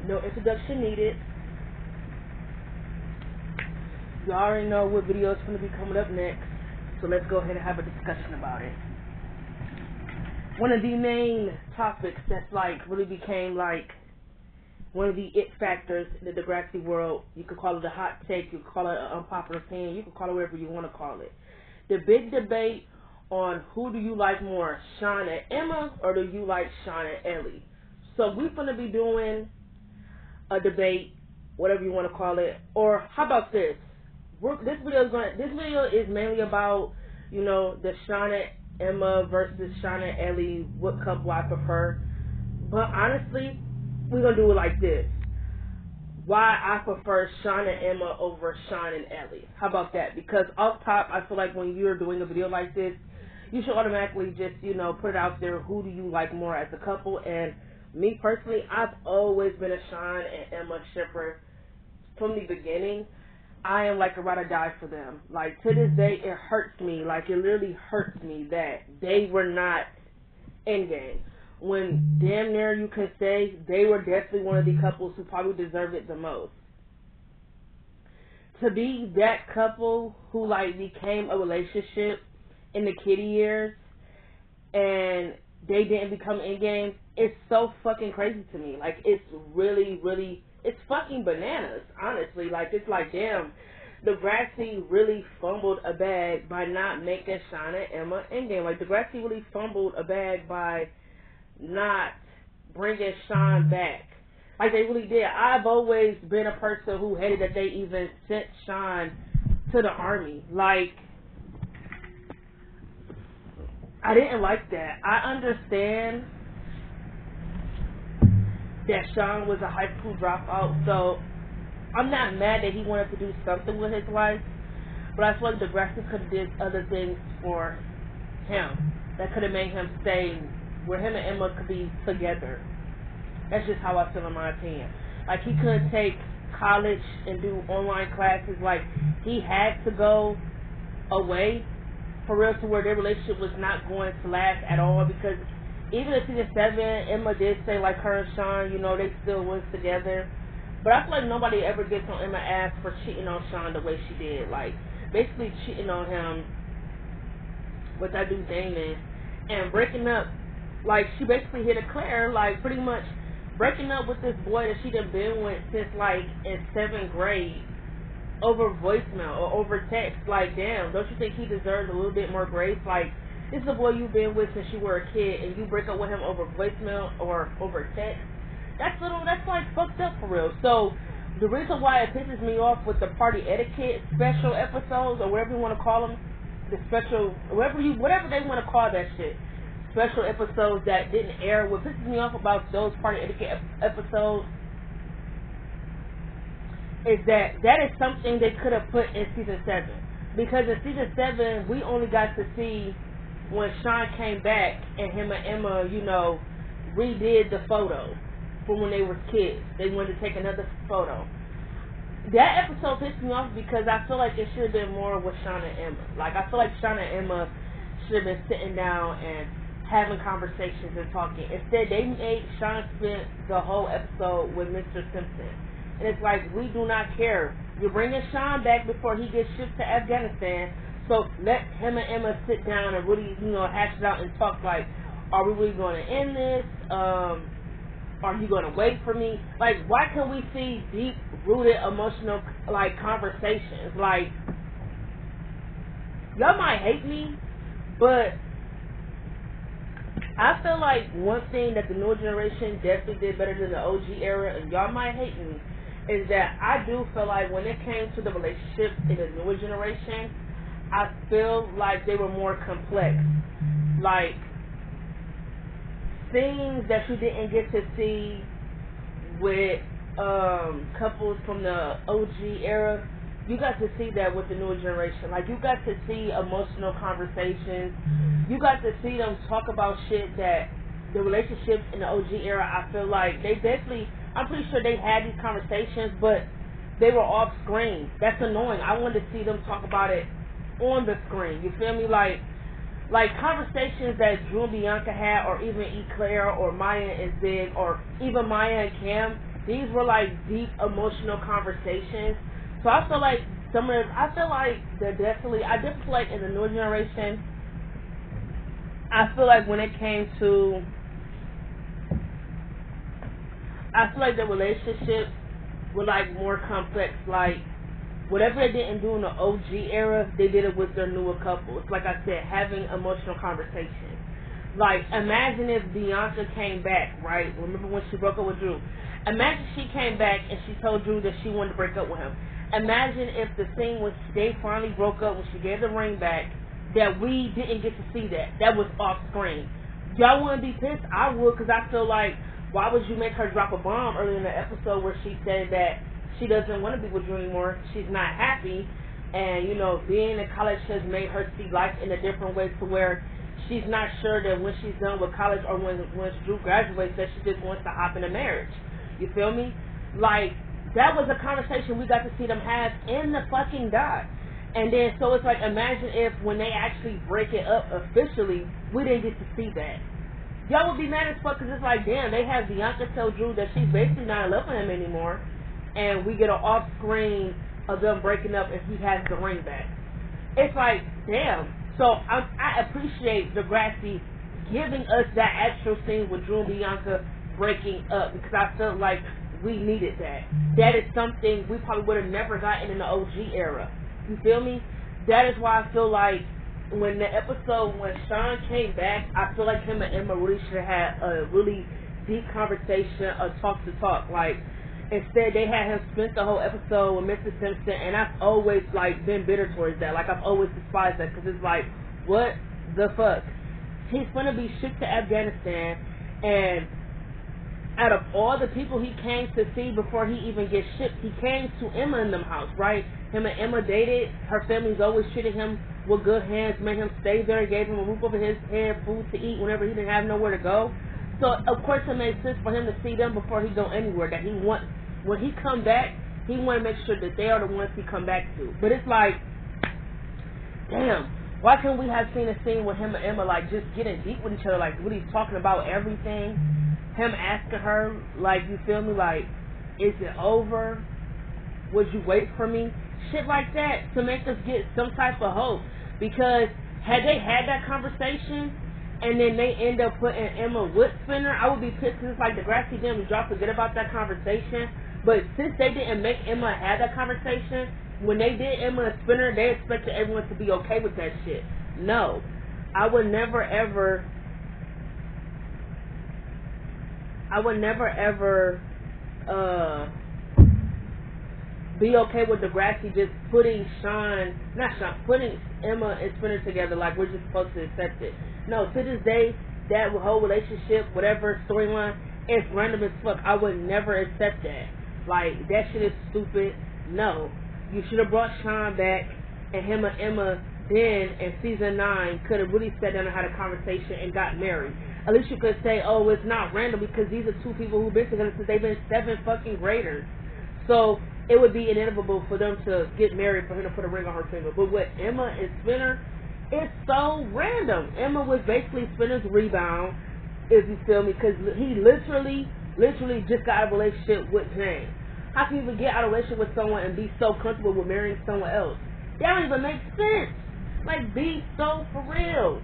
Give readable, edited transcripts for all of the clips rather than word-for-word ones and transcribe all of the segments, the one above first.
No introduction needed. You already know what video is going to be coming up next, so let's go ahead and have a discussion about it. One of the main topics that's like really became like one of the it factors in the Degrassi world. You could call it a hot take, you could call it an unpopular opinion, you could call it whatever you want to call it. The big debate on who do you like more, Sean and Emma, or do you like Sean and Ellie? So we're going to be doing a debate, whatever you want to call it. Or how about this? This video is mainly about, you know, the Sean and Emma versus Sean and Ellie, what couple I prefer. But honestly, we're going to do it like this. Why I prefer Sean and Emma over Sean and Ellie. How about that? Because off top, I feel like when you're doing a video like this, you should automatically just, you know, put it out there. Who do you like more as a couple? And me personally, I've always been a Sean and Emma shipper from the beginning. I am like a ride or die for them. Like, to this day, it hurts me. Like, it literally hurts me that they were not endgame. When damn near you can say they were definitely one of the couples who probably deserved it the most. To be that couple who, like, became a relationship in the kiddie years and they didn't become endgame, it's so fucking crazy to me. Like, it's really, really, it's fucking bananas, honestly. Like, it's like, damn, Degrassi really fumbled a bag by not making Sean and Emma endgame. Like, Degrassi really fumbled a bag by not bringing Sean back. Like, they really did. I've always been a person who hated that they even sent Sean to the army. Like, I didn't like that. I understand that Sean was a high school dropout, so I'm not mad that he wanted to do something with his life, but I feel like Degrassi could have did other things for him that could have made him stay where him and Emma could be together. That's just how I feel, in my opinion. Like, he couldn't take college and do online classes. Like, he had to go away for real, to where their relationship was not going to last at all, because even in season 7, Emma did say, like, her and Sean, you know, they still was together. But I feel like nobody ever gets on Emma's ass for cheating on Sean the way she did. Like, basically cheating on him with that dude Damon and breaking up. Like, she basically hit a Claire, like, pretty much breaking up with this boy that she done been with since, like, in 7th grade over voicemail or over text. Like, damn, don't you think he deserves a little bit more grace? Like, this is a boy you've been with since you were a kid, and you break up with him over voicemail or over text. That's like fucked up for real. So the reason why it pisses me off with the party etiquette special episodes, or whatever you want to call them, the special, whatever they want to call that shit, special episodes that didn't air. What pisses me off about those party etiquette episodes is that is something they could have put in season 7. Because in season 7, we only got to see when Sean came back and him and Emma, you know, redid the photo from when they were kids. They wanted to take another photo. That episode pissed me off because I feel like it should have been more with Sean and Emma. Like, I feel like Sean and Emma should have been sitting down and having conversations and talking. Instead, they made Sean spend the whole episode with Mr. Simpson. And it's like, we do not care. You're bringing Sean back before he gets shipped to Afghanistan. So let him and Emma sit down and really, you know, hash it out and talk. Like, are we really going to end this? Are you going to wait for me? Like, why can't we see deep-rooted emotional, like, conversations? Like, y'all might hate me, but I feel like one thing that the newer generation definitely did better than the OG era, and y'all might hate me, is that I do feel like when it came to the relationships in the newer generation, I feel like they were more complex. Like, things that you didn't get to see with couples from the OG era, you got to see that with the newer generation. Like, you got to see emotional conversations. You got to see them talk about shit that the relationships in the OG era, I feel like they definitely, I'm pretty sure they had these conversations, but they were off screen. That's annoying. I wanted to see them talk about it on the screen. You feel me? Like conversations that Drew and Bianca had, or even Eclair, or Maya and Zig, or even Maya and Cam, these were like deep emotional conversations. So I feel like I feel like I definitely feel like in the new generation, I feel like when it came to, I feel like the relationships were like more complex. Like whatever they didn't do in the OG era, they did it with their newer couples. Like I said, having emotional conversations. Like imagine if Bianca came back, right? Remember when she broke up with Drew? Imagine she came back and she told Drew that she wanted to break up with him. Imagine if the scene when they finally broke up, when she gave the ring back, that we didn't get to see that. That was off screen. Y'all wouldn't be pissed? I would, because I feel like, why would you make her drop a bomb early in the episode where she said that she doesn't want to be with Drew anymore, she's not happy, and, you know, being in college has made her see life in a different way to where she's not sure that when she's done with college or when Drew graduates that she just wants to hop into marriage. You feel me? Like, that was a conversation we got to see them have in the fucking doc. And then, so it's like, imagine if when they actually break it up officially, we didn't get to see that. Y'all would be mad as fuck because it's like, damn, they have Bianca tell Drew that she's basically not in love with him anymore. And we get an off-screen of them breaking up and he has the ring back. It's like, damn. So I appreciate Degrassi giving us that actual scene with Drew and Bianca breaking up because I felt like we needed that. That is something we probably would have never gotten in the OG era. You feel me? That is why I feel like when the episode, when Sean came back, I feel like him and Emma really should have had a really deep conversation, a talk to talk. Like, instead they had him spend the whole episode with Mr. Simpson, and I've always like been bitter towards that. Like, I've always despised that because it's like, what the fuck? He's gonna be shipped to Afghanistan, and out of all the people he came to see before he even gets shipped, he came to Emma in them house, right? Him and Emma dated. Her family's always treated him with good hands, made him stay there, gave him a roof over his head, food to eat whenever he didn't have nowhere to go. So, of course, it made sense for him to see them before he go anywhere. That he want, when he come back, he want to make sure that they are the ones he come back to. But it's like, damn, why can't we have seen a scene with him and Emma, like, just getting deep with each other, like, really talking about everything? Him asking her, like, you feel me, like, is it over? Would you wait for me? Shit like that to make us get some type of hope. Because had they had that conversation and then they end up putting Emma with Spinner, I would be pissed because it's like Degrassi didn't y'all forget about that conversation. But since they didn't make Emma have that conversation, when they did Emma and Spinner, they expected everyone to be okay with that shit. No. I would never ever be okay with Degrassi just putting putting Emma and Spinner together like we're just supposed to accept it. No, to this day, that whole relationship, whatever storyline, it's random as fuck. I would never accept that. Like, that shit is stupid. No. You should have brought Sean back, and him and Emma then in season 9 could have really sat down and had a conversation and got married. At least you could say, oh, it's not random because these are two people who've been together since they've been 7 fucking graders. So it would be inevitable for them to get married, for him to put a ring on her finger. But with Emma and Spinner, it's so random. Emma was basically Spinner's rebound, if you feel me, because he literally just got out of a relationship with Jane. How can you even get out of a relationship with someone and be so comfortable with marrying someone else? That don't even make sense. Like, be so for real.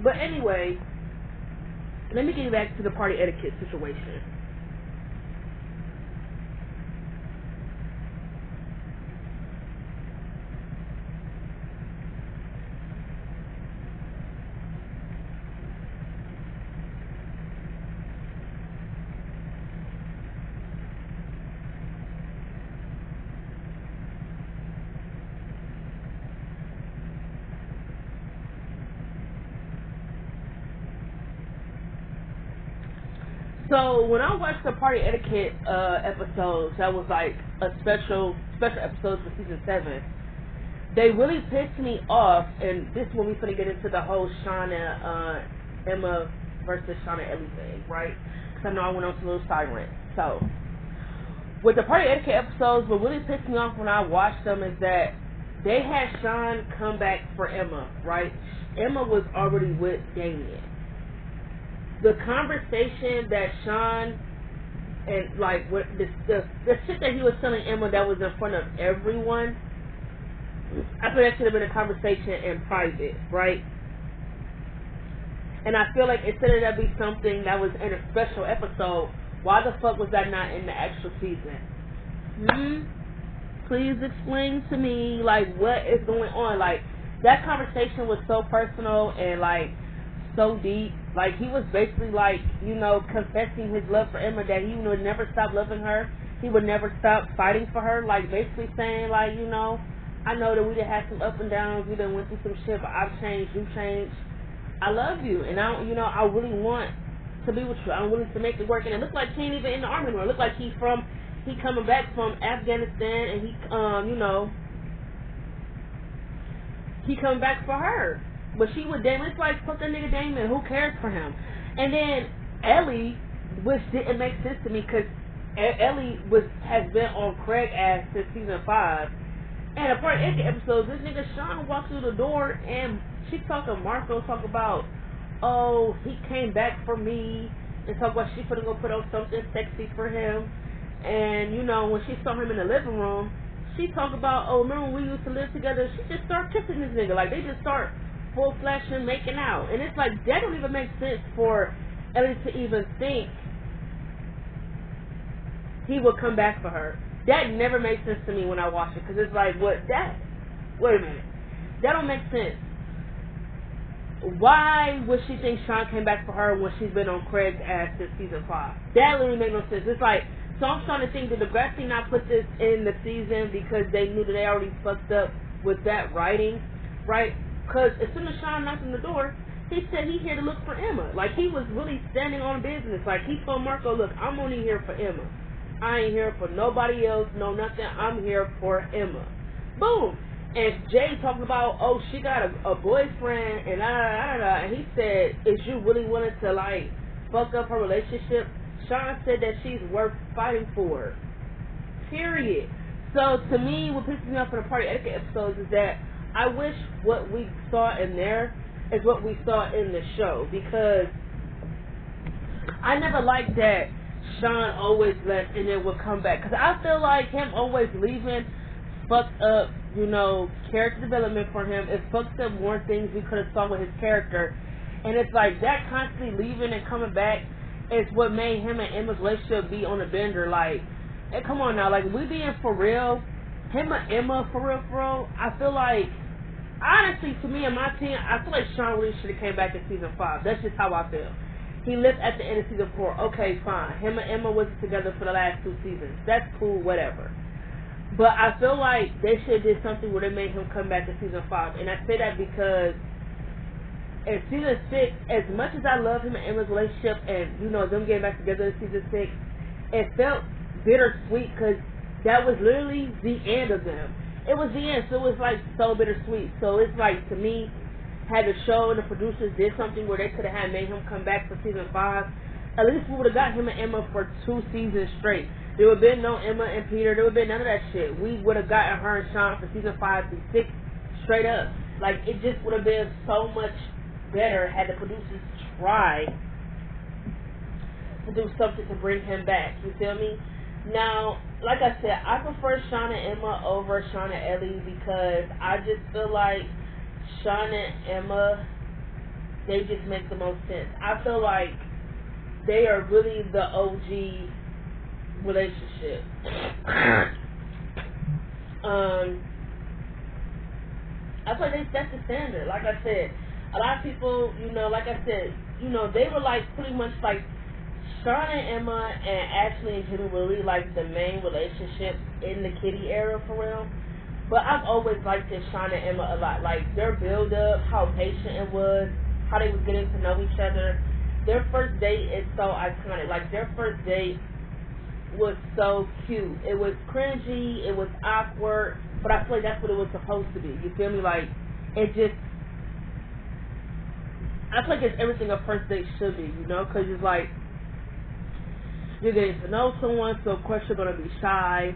But anyway, let me get back to the party etiquette situation. So when I watched the party etiquette episodes, that was like a special episodes for season 7. They really pissed me off, and this is when we finna get into the whole Sean and Emma versus Sean and Ellie thing, right? Because I know I went on to a little silent. So with the party etiquette episodes, what really pissed me off when I watched them is that they had Sean come back for Emma, right? Emma was already with Damien. The conversation that Sean and like what the shit that he was telling Emma that was in front of everyone, I feel that should have been a conversation in private, right? And I feel like instead of that be something that was in a special episode, why the fuck was that not in the actual season? Please explain to me, like, what is going on? Like, that conversation was so personal and, like, so deep. Like, he was basically, like, you know, confessing his love for Emma, that he would never stop loving her. He would never stop fighting for her. Like, basically saying, like, you know, I know that we done had some ups and downs. We done went through some shit, but I've changed. You changed. I love you. And, I really want to be with you. I'm willing to make it work. And it looked like he ain't even in the army anymore. It looked like he coming back from Afghanistan, and he coming back for her. But she would Damon. It's like, fuck that nigga Damon. Who cares for him? And then Ellie, which didn't make sense to me, because Ellie has been on Craig ass since season 5. And a part of the episode, this nigga Sean walks through the door, and she Marco talk about, oh, he came back for me, and talk about she gonna put on something sexy for him. And, when she saw him in the living room, she talked about, oh, remember when we used to live together? She just started kissing this nigga. Like, they just start full flash and making out. And it's like, that don't even make sense for Ellie to even think he would come back for her. That never made sense to me when I watched it. Because it's like, wait a minute. That don't make sense. Why would she think Sean came back for her when she's been on Craig's ass since season 5? That literally made no sense. It's like, so I'm starting to think, did the Degrassi not put this in the season because they knew that they already fucked up with that writing, right? Because as soon as Sean knocked on the door, he said he here to look for Emma. Like, he was really standing on business. Like, he told Marco, look, I'm only here for Emma. I ain't here for nobody else, no nothing. I'm here for Emma. Boom. And Jay talking about, oh, she got a boyfriend, and and he said, is you really willing to, like, fuck up her relationship? Sean said that she's worth fighting for. Period. So, to me, what pisses me off in the party etiquette episodes is that I wish what we saw in there is what we saw in the show. Because I never liked that Sean always left and then would come back. Because I feel like him always leaving fucked up, character development for him. It fucked up more things we could have saw with his character. And it's like that constantly leaving and coming back is what made him and Emma's relationship be on a bender. Like, hey, come on now, like, we being for real, him and Emma for real, I feel like, honestly, to me and my team, I feel like Sean really should have came back in season 5. That's just how I feel. He left at the end of season 4. Okay, fine. Him and Emma wasn't together for the last 2 seasons. That's cool, whatever. But I feel like they should have did something where they made him come back in season 5. And I say that because in season 6, as much as I love him and Emma's relationship and, them getting back together in season 6, it felt bittersweet because that was literally the end of them. It was the end, so it was like so bittersweet. So it's like, to me, had the show and the producers did something where they could have made him come back for season 5, at least we would have got him and Emma for 2 seasons straight. There would have been no Emma and Peter. There would have been none of that shit. We would have gotten her and Sean for season 5 through 6 straight up. Like, it just would have been so much better had the producers try to do something to bring him back. You feel me? Now, like I said, I prefer Sean and Emma over Sean and Ellie because I just feel like Sean and Emma, they just make the most sense. I feel like they are really the OG relationship. I feel like they set the standard. Like I said, a lot of people, like I said, they were like pretty much like Sean and Emma and Ashley and Jimmy were really like the main relationship in the Kitty era for real. But I've always liked this Sean and Emma a lot. Like their build up, how patient it was, how they was getting to know each other. Their first date is so iconic. Like their first date was so cute. It was cringy, it was awkward, but I feel like that's what it was supposed to be. You feel me? Like it just, I feel like it's everything a first date should be, because it's like you're getting to know someone, so of course you're gonna be shy.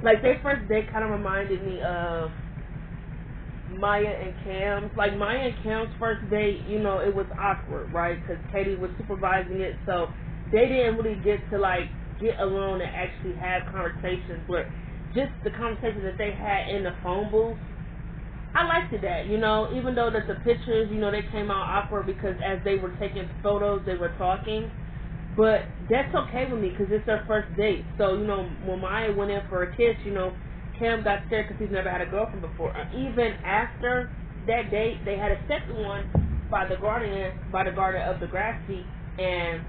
Like their first date kind of reminded me of Maya and Cam's. Like Maya and Cam's first date, it was awkward, right? Because Katie was supervising it, so they didn't really get to like get alone and actually have conversations, but just the conversations that they had in the phone booth, I liked that, you know, even though that the pictures, you know, they came out awkward because as they were taking photos, they were talking. But that's okay with me because it's their first date. So, you know, when Maya went in for a kiss, you know, Cam got scared because he's never had a girlfriend before. Even after that date, they had a second one by the guardian of the Grassy, and,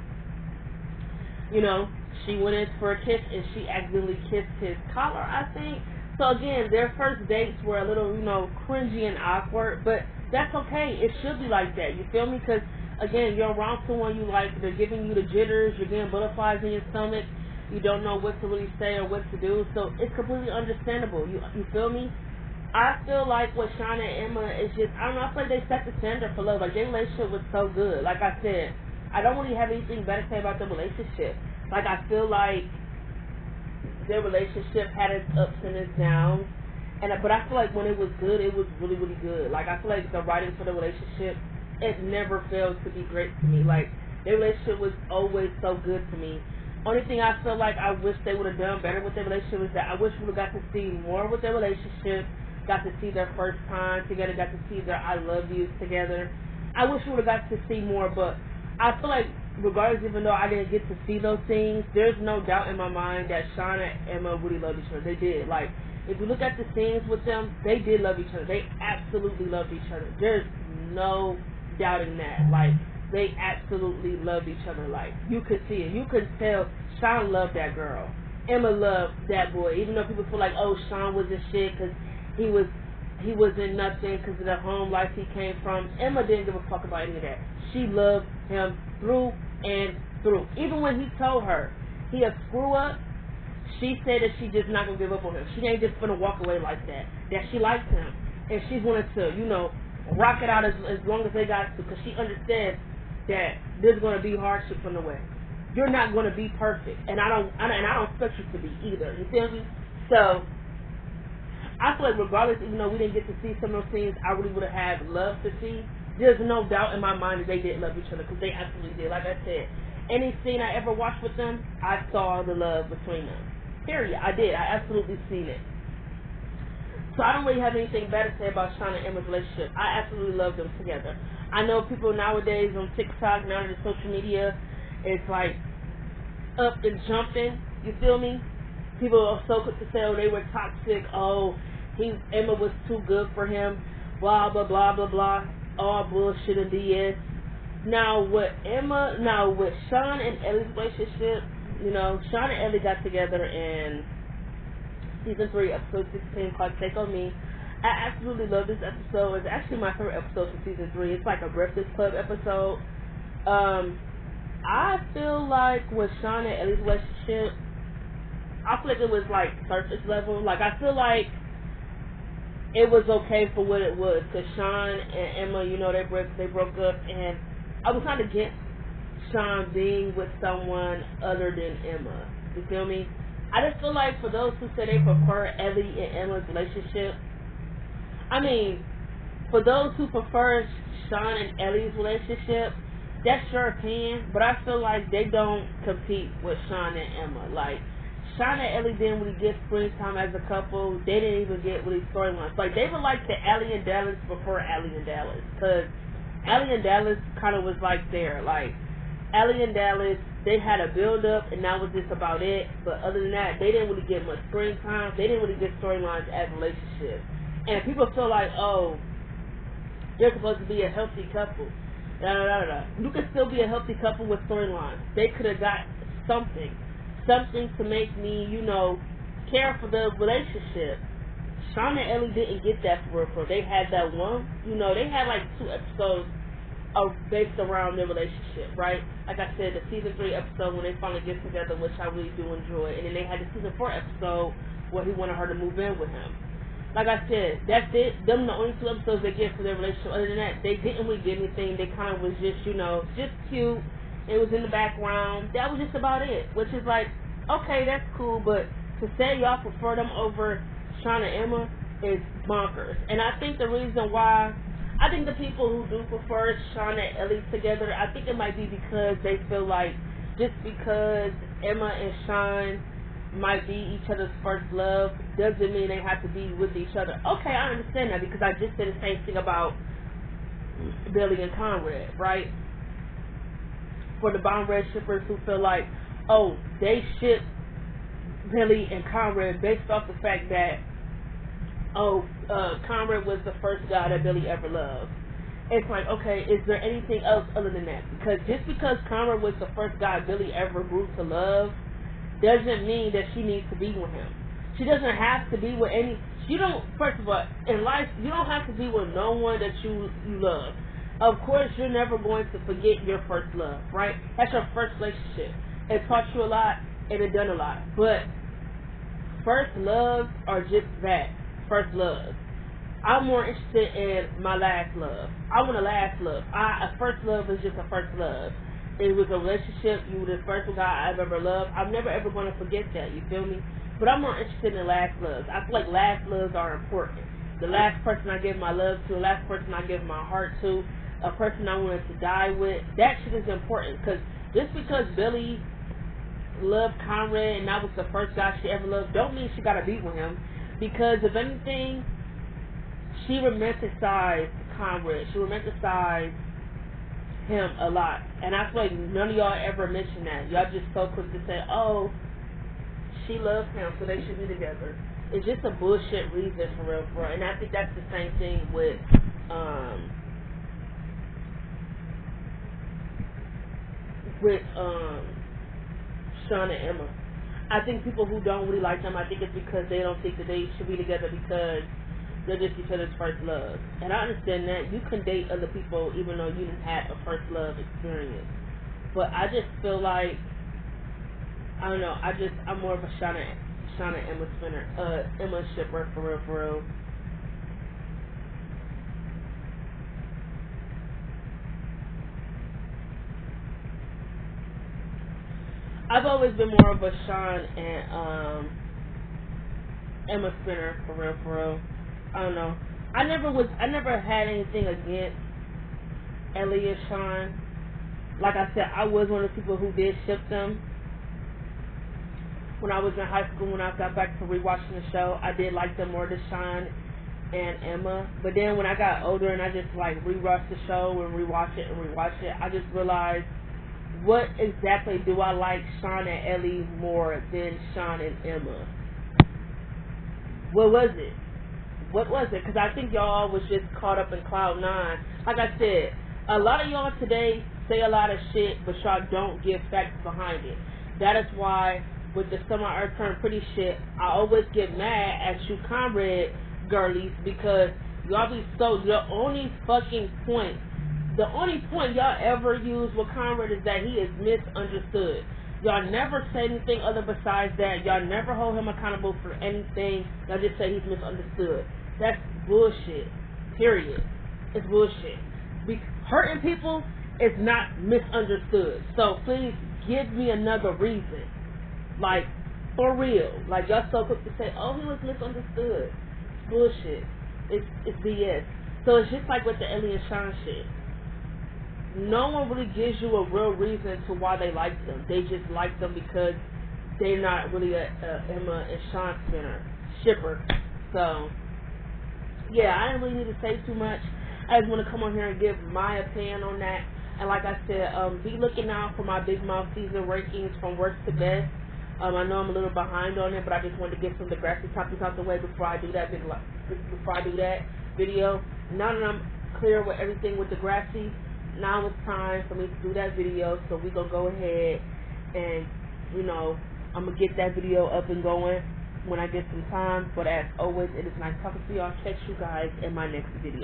you know, she went in for a kiss and she accidentally kissed his collar, I think. So again, their first dates were a little, you know, cringy and awkward, but that's okay. It should be like that. You feel me? Because again, you're around someone you like, they're giving you the jitters, you're getting butterflies in your stomach, you don't know what to really say or what to do, so it's completely understandable. You feel me? I feel like with Shauna and Emma, it's just, I don't know, I feel like they set the standard for love. Like, their relationship was so good. Like I said, I don't really have anything better to say about the relationship. Like, I feel like their relationship had its ups and its downs. But I feel like when it was good, it was really, really good. Like, I feel like the writing for the relationship, it never failed to be great to me. Like, their relationship was always so good to me. Only thing I feel like I wish they would have done better with their relationship is that I wish we would have got to see more with their relationship, got to see their first time together, got to see their I love yous together. I wish we would have got to see more, but I feel like regardless, even though I didn't get to see those things, there's no doubt in my mind that Shauna and Emma really loved each other. They did. Like, if you look at the scenes with them, they did love each other. They absolutely loved each other. There's no doubting that. Like, they absolutely loved each other. Like, you could see it. You could tell Shauna loved that girl. Emma loved that boy. Even though people feel like, oh, Sean was a shit because he wasn't nothing because of the home life he came from. Emma didn't give a fuck about any of that. She loved him through and through. Even when he told her he a screw up, she said that she just not gonna give up on him. She ain't just gonna walk away like that. That she likes him and she's wanted to, you know, rock it out as long as they got to, because she understands that there's gonna be hardship on the way. You're not gonna be perfect, and I don't expect you to be either. You feel me? So I feel like regardless, even though we didn't get to see some of those scenes I really would have had loved to see, there's no doubt in my mind that they did love each other, because they absolutely did. Like I said, any scene I ever watched with them, I saw the love between them. Period. I did. I absolutely seen it. So I don't really have anything bad to say about Shauna and Emma's relationship. I absolutely love them together. I know people nowadays on TikTok, now that social media, it's like up and jumping. You feel me? People are so quick to say, oh, they were toxic. Oh, Emma was too good for him. Blah, blah, blah, blah, blah. All bullshit and BS. Now, with Sean and Ellie's relationship, you know, Sean and Ellie got together in Season 3, Episode 16, called Take On Me. I absolutely love this episode. It's actually my favorite episode from Season 3. It's like a Breakfast Club episode. I feel like with Sean and Ellie's relationship, I feel like it was like surface level. Like, I feel like it was okay for what it was, because Sean and Emma, you know, they broke up, and I was not against Sean being with someone other than Emma. You feel me? I just feel like for those who say they prefer Ellie and Emma's relationship, I mean, for those who prefer Sean and Ellie's relationship, that's your opinion, but I feel like they don't compete with Sean and Emma. Like, Sean and Ellie didn't really get screen time as a couple. They didn't even get really storylines. Like, they were like the Ellie and Dallas before Ellie and Dallas, because Ellie and Dallas kind of was like there. Like, Ellie and Dallas, they had a build-up, and that was just about it. But other than that, they didn't really get much screen time. They didn't really get storylines as a relationship. And people feel like, oh, they're supposed to be a healthy couple. You could still be a healthy couple with storylines. They could have got something to make me, you know, care for the relationship. Sean and Ellie didn't get that for real. They had that one, you know, they had like 2 episodes based around their relationship, right? Like I said, the Season 3 episode when they finally get together, which I really do enjoy. And then they had the Season 4 episode where he wanted her to move in with him. Like I said, that's it. Them the only 2 episodes they get for their relationship. Other than that, they didn't really get anything. They kind of was just, you know, just cute. It was in the background. That was just about it. Which is like, okay, that's cool. But to say y'all prefer them over Sean and Emma is bonkers. And I think the reason why, I think the people who do prefer Sean and Ellie together, I think it might be because they feel like just because Emma and Sean might be each other's first love doesn't mean they have to be with each other. Okay, I understand that because I just said the same thing about Billy and Conrad, right? For the Conrad shippers who feel like, oh, they ship Billy and Conrad based off the fact that, Conrad was the first guy that Billy ever loved. It's like, okay, is there anything else other than that? Because just because Conrad was the first guy Billy ever grew to love doesn't mean that she needs to be with him. She doesn't have to be with any. You don't. First of all, in life, you don't have to be with no one that you love. Of course, you're never going to forget your first love, right? That's your first relationship. It taught you a lot and it done a lot. But first loves are just that, first love. I'm more interested in my last love. I want a last love. A first love is just a first love. It was a relationship. You were the first guy I've ever loved. I'm never ever going to forget that. You feel me? But I'm more interested in last loves. I feel like last loves are important. The last person I give my love to, the last person I give my heart to, a person I wanted to die with, that shit is important. Because just because Billy loved Conrad and that was the first guy she ever loved, don't mean she got to be with him. Because if anything, she romanticized Conrad. She romanticized him a lot. And I feel like none of y'all ever mentioned that. Y'all just so quick to say, oh, she loves him, so they should be together. It's just a bullshit reason for real, for real. And I think that's the same thing with Sean and Emma. I think people who don't really like them, I think it's because they don't think that they should be together because they're just each other's first love. And I understand that. You can date other people even though you didn't have a first love experience. But I just feel like, I don't know, I'm more of a Sean and Emma spinner, Emma shipper, for real, for real. I've always been more of a Sean and Emma spinner, for real, for real. I don't know. I never had anything against Ellie and Sean. Like I said, I was one of the people who did ship them. When I was in high school, when I got back to rewatching the show, I did like them more than Sean and Emma. But then when I got older and I just like rewatched the show and rewatch it, I just realized, what exactly do I like Sean and Ellie more than Sean and Emma? What was it? What was it? Because I think y'all was just caught up in cloud nine. Like I said, a lot of y'all today say a lot of shit, but y'all don't give facts behind it. That is why with the semi-earth turn pretty shit, I always get mad at you Conrad girlies, because y'all be so, the only point y'all ever use with Conrad is that he is misunderstood. Y'all never say anything other besides that. Y'all never hold him accountable for anything. Y'all just say he's misunderstood. That's bullshit. Period. It's bullshit. Hurting people is not misunderstood. So please give me another reason. Like, for real. Like, y'all so quick to say, oh, he was misunderstood. It's bullshit. It's BS. So it's just like with the Ellie and Sean shit. No one really gives you a real reason to why they like them. They just like them because they're not really a Emma and Sean shipper. So, yeah, I didn't really need to say too much. I just want to come on here and give my opinion on that. And like I said, be looking out for my Big Mouth season rankings from worst to best. I know I'm a little behind on it, but I just wanted to get some of the graphic topics out the way before I do that video. Now that I'm clear with everything with the graphics, now it's time for me to do that video. So we're going to go ahead and, I'm going to get that video up and going when I get some time. But as always, it is nice talking to y'all. Catch you guys in my next video.